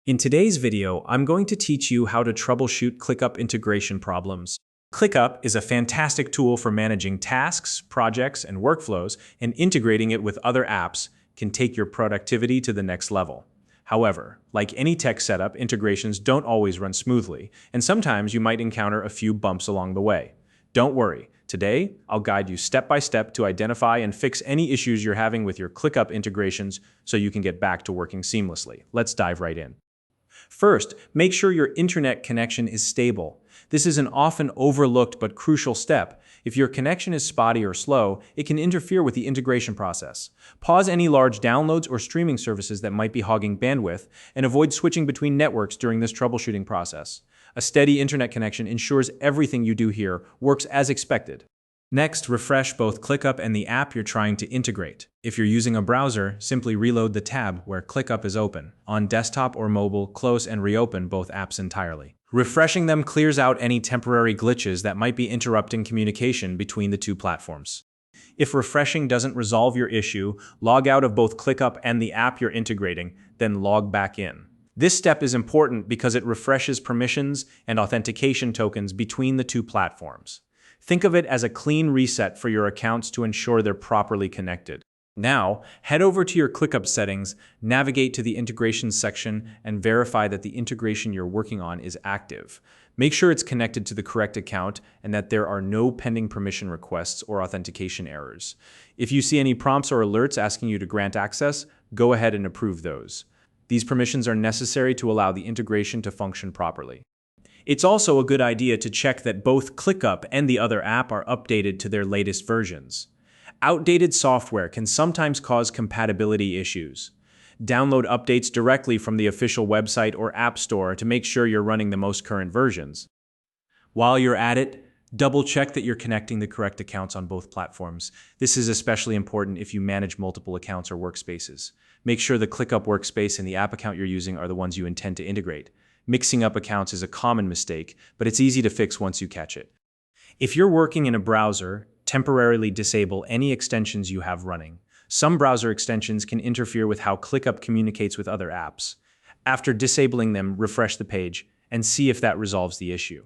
In today's video, I'm going to teach you how to troubleshoot ClickUp integration problems. ClickUp is a fantastic tool for managing tasks, projects, and workflows, and integrating it with other apps can take your productivity to the next level. However, like any tech setup, integrations don't always run smoothly, and sometimes you might encounter a few bumps along the way. Don't worry, today I'll guide you step by step to identify and fix any issues you're having with your ClickUp integrations so you can get back to working seamlessly. Let's dive right in. First, make sure your internet connection is stable. This is an often overlooked but crucial step. If your connection is spotty or slow, it can interfere with the integration process. Pause any large downloads or streaming services that might be hogging bandwidth, and avoid switching between networks during this troubleshooting process. A steady internet connection ensures everything you do here works as expected. Next, refresh both ClickUp and the app you're trying to integrate. If you're using a browser, simply reload the tab where ClickUp is open. On desktop or mobile, close and reopen both apps entirely. Refreshing them clears out any temporary glitches that might be interrupting communication between the two platforms. If refreshing doesn't resolve your issue, log out of both ClickUp and the app you're integrating, then log back in. This step is important because it refreshes permissions and authentication tokens between the two platforms. Think of it as a clean reset for your accounts to ensure they're properly connected. Now, head over to your ClickUp settings, navigate to the Integrations section, and verify that the integration you're working on is active. Make sure it's connected to the correct account and that there are no pending permission requests or authentication errors. If you see any prompts or alerts asking you to grant access, go ahead and approve those. These permissions are necessary to allow the integration to function properly. It's also a good idea to check that both ClickUp and the other app are updated to their latest versions. Outdated software can sometimes cause compatibility issues. Download updates directly from the official website or app store to make sure you're running the most current versions. While you're at it, double-check that you're connecting the correct accounts on both platforms. This is especially important if you manage multiple accounts or workspaces. Make sure the ClickUp workspace and the app account you're using are the ones you intend to integrate. Mixing up accounts is a common mistake, but it's easy to fix once you catch it. If you're working in a browser, temporarily disable any extensions you have running. Some browser extensions can interfere with how ClickUp communicates with other apps. After disabling them, refresh the page and see if that resolves the issue.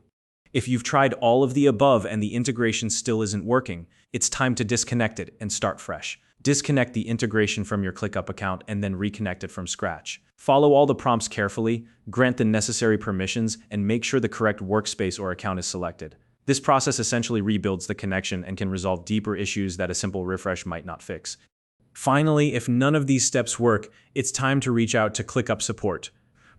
If you've tried all of the above and the integration still isn't working, it's time to disconnect it and start fresh. Disconnect the integration from your ClickUp account and then reconnect it from scratch. Follow all the prompts carefully, grant the necessary permissions, and make sure the correct workspace or account is selected. This process essentially rebuilds the connection and can resolve deeper issues that a simple refresh might not fix. Finally, if none of these steps work, it's time to reach out to ClickUp support.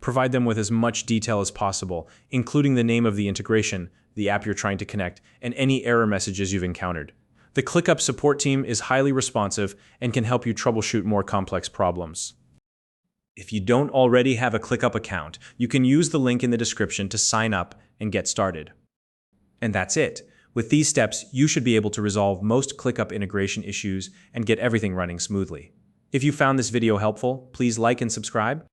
Provide them with as much detail as possible, including the name of the integration, the app you're trying to connect, and any error messages you've encountered. The ClickUp support team is highly responsive and can help you troubleshoot more complex problems. If you don't already have a ClickUp account, you can use the link in the description to sign up and get started. And that's it. With these steps, you should be able to resolve most ClickUp integration issues and get everything running smoothly. If you found this video helpful, please like and subscribe.